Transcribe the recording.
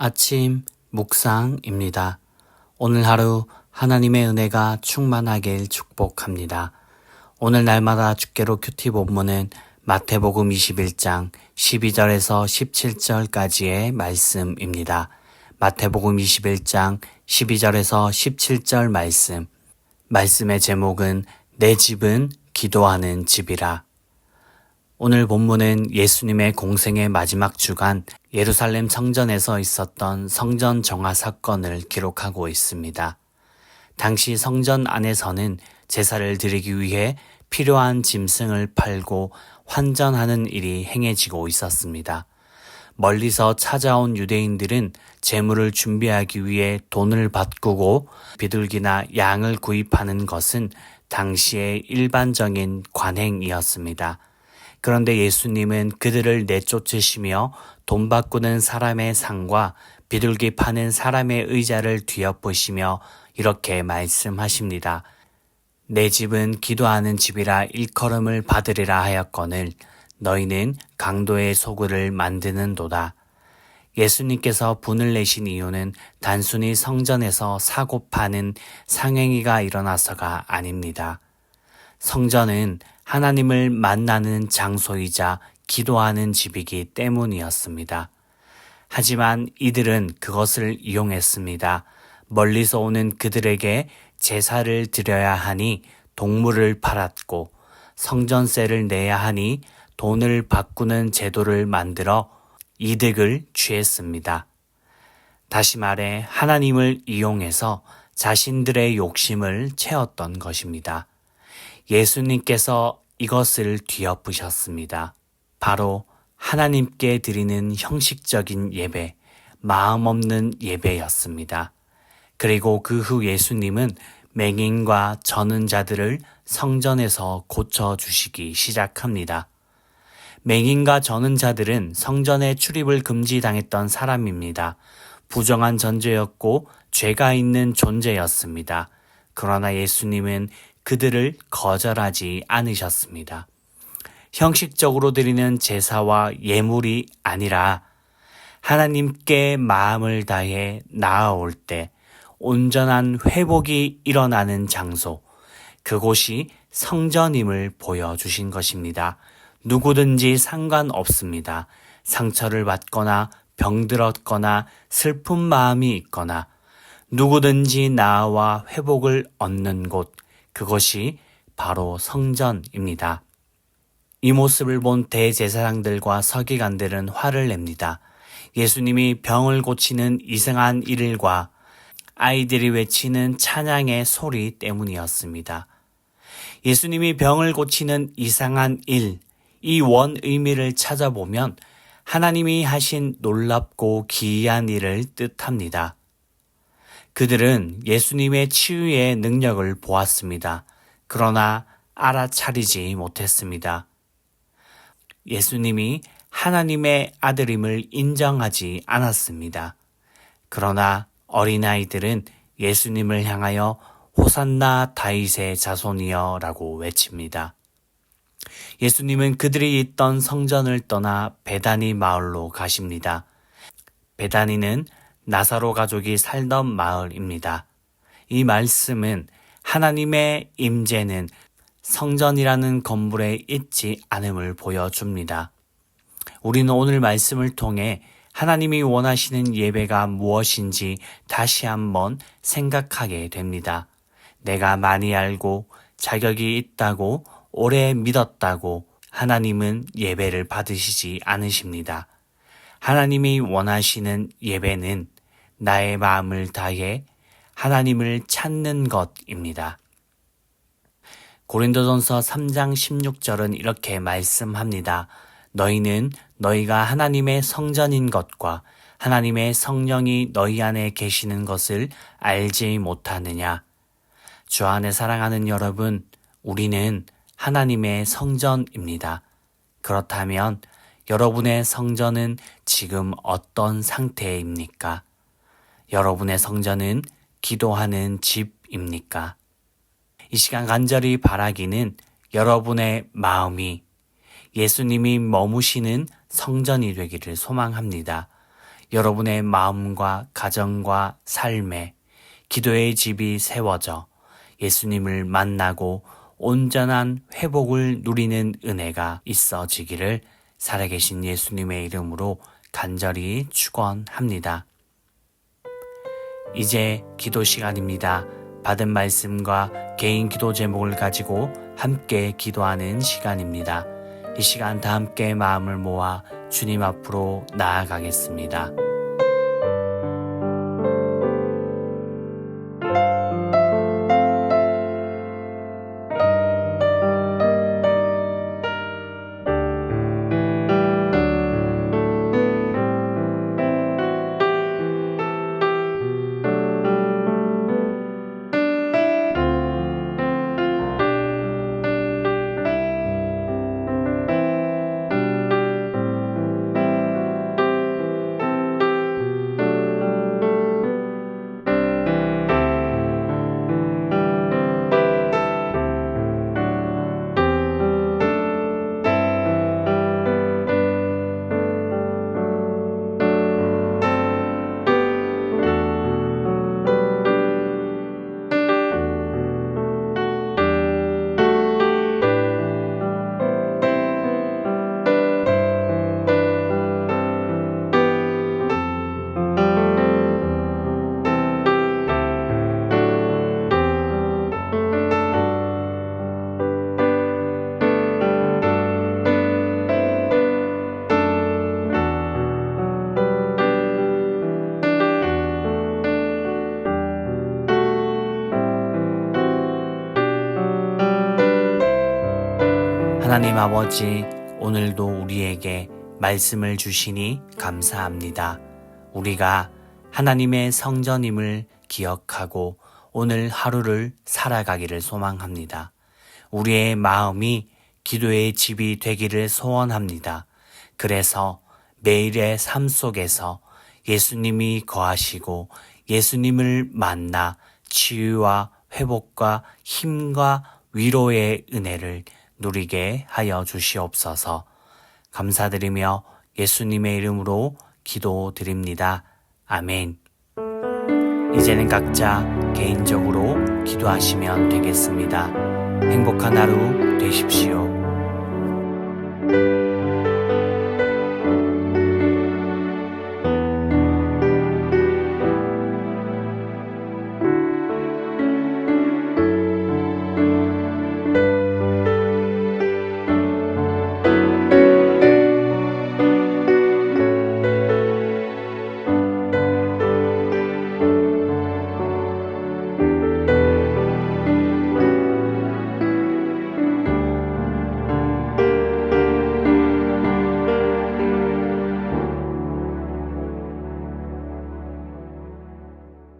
아침 묵상입니다. 오늘 하루 하나님의 은혜가 충만하길 축복합니다. 오늘 날마다 주께로 큐티 본문은 마태복음 21장 12절에서 17절까지의 말씀입니다. 마태복음 21장 12절에서 17절 말씀의 제목은 내 집은 기도하는 집이라. 오늘 본문은 예수님의 공생의 마지막 주간 예루살렘 성전에서 있었던 성전 정화 사건을 기록하고 있습니다. 당시 성전 안에서는 제사를 드리기 위해 필요한 짐승을 팔고 환전하는 일이 행해지고 있었습니다. 멀리서 찾아온 유대인들은 제물을 준비하기 위해 돈을 바꾸고 비둘기나 양을 구입하는 것은 당시의 일반적인 관행이었습니다. 그런데 예수님은 그들을 내쫓으시며 돈 바꾸는 사람의 상과 비둘기 파는 사람의 의자를 뒤엎으시며 이렇게 말씀하십니다. 내 집은 기도하는 집이라 일컬음을 받으리라 하였거늘 너희는 강도의 소굴을 만드는도다. 예수님께서 분을 내신 이유는 단순히 성전에서 사고 파는 상행위가 일어나서가 아닙니다. 성전은 하나님을 만나는 장소이자 기도하는 집이기 때문이었습니다. 하지만 이들은 그것을 이용했습니다. 멀리서 오는 그들에게 제사를 드려야 하니 동물을 팔았고 성전세를 내야 하니 돈을 바꾸는 제도를 만들어 이득을 취했습니다. 다시 말해 하나님을 이용해서 자신들의 욕심을 채웠던 것입니다. 예수님께서 이것을 뒤엎으셨습니다. 바로 하나님께 드리는 형식적인 예배, 마음 없는 예배였습니다. 그리고 그 후 예수님은 맹인과 저는 자들을 성전에서 고쳐주시기 시작합니다. 맹인과 저는 자들은 성전에 출입을 금지당했던 사람입니다. 부정한 존재였고 죄가 있는 존재였습니다. 그러나 예수님은 그들을 거절하지 않으셨습니다. 형식적으로 드리는 제사와 예물이 아니라 하나님께 마음을 다해 나아올 때 온전한 회복이 일어나는 장소, 그곳이 성전임을 보여주신 것입니다. 누구든지 상관없습니다. 상처를 받거나 병들었거나 슬픈 마음이 있거나 누구든지 나아와 회복을 얻는 곳, 그것이 바로 성전입니다. 이 모습을 본 대제사장들과 서기관들은 화를 냅니다. 예수님이 병을 고치는 이상한 일과 아이들이 외치는 찬양의 소리 때문이었습니다. 예수님이 병을 고치는 이상한 일, 이 원 의미를 찾아보면 하나님이 하신 놀랍고 기이한 일을 뜻합니다. 그들은 예수님의 치유의 능력을 보았습니다. 그러나 알아차리지 못했습니다. 예수님이 하나님의 아들임을 인정하지 않았습니다. 그러나 어린아이들은 예수님을 향하여 호산나 다윗의 자손이여 라고 외칩니다. 예수님은 그들이 있던 성전을 떠나 베다니 마을로 가십니다. 베다니는 나사로 가족이 살던 마을입니다. 이 말씀은 하나님의 임재는 성전이라는 건물에 있지 않음을 보여줍니다. 우리는 오늘 말씀을 통해 하나님이 원하시는 예배가 무엇인지 다시 한번 생각하게 됩니다. 내가 많이 알고 자격이 있다고 오래 믿었다고 하나님은 예배를 받으시지 않으십니다. 하나님이 원하시는 예배는 나의 마음을 다해 하나님을 찾는 것입니다. 고린도전서 3장 16절은 이렇게 말씀합니다. 너희는 너희가 하나님의 성전인 것과 하나님의 성령이 너희 안에 계시는 것을 알지 못하느냐. 주 안에 사랑하는 여러분, 우리는 하나님의 성전입니다. 그렇다면 여러분의 성전은 지금 어떤 상태입니까? 여러분의 성전은 기도하는 집입니까? 이 시간 간절히 바라기는 여러분의 마음이 예수님이 머무시는 성전이 되기를 소망합니다. 여러분의 마음과 가정과 삶에 기도의 집이 세워져 예수님을 만나고 온전한 회복을 누리는 은혜가 있어지기를 살아계신 예수님의 이름으로 간절히 축원합니다. 이제 기도 시간입니다. 받은 말씀과 개인 기도 제목을 가지고 함께 기도하는 시간입니다. 이 시간 다 함께 마음을 모아 주님 앞으로 나아가겠습니다. 하나님 아버지, 오늘도 우리에게 말씀을 주시니 감사합니다. 우리가 하나님의 성전임을 기억하고 오늘 하루를 살아가기를 소망합니다. 우리의 마음이 기도의 집이 되기를 소원합니다. 그래서 매일의 삶 속에서 예수님이 거하시고 예수님을 만나 치유와 회복과 힘과 위로의 은혜를 누리게 하여 주시옵소서. 감사드리며 예수님의 이름으로 기도드립니다. 아멘. 이제는 각자 개인적으로 기도하시면 되겠습니다. 행복한 하루 되십시오.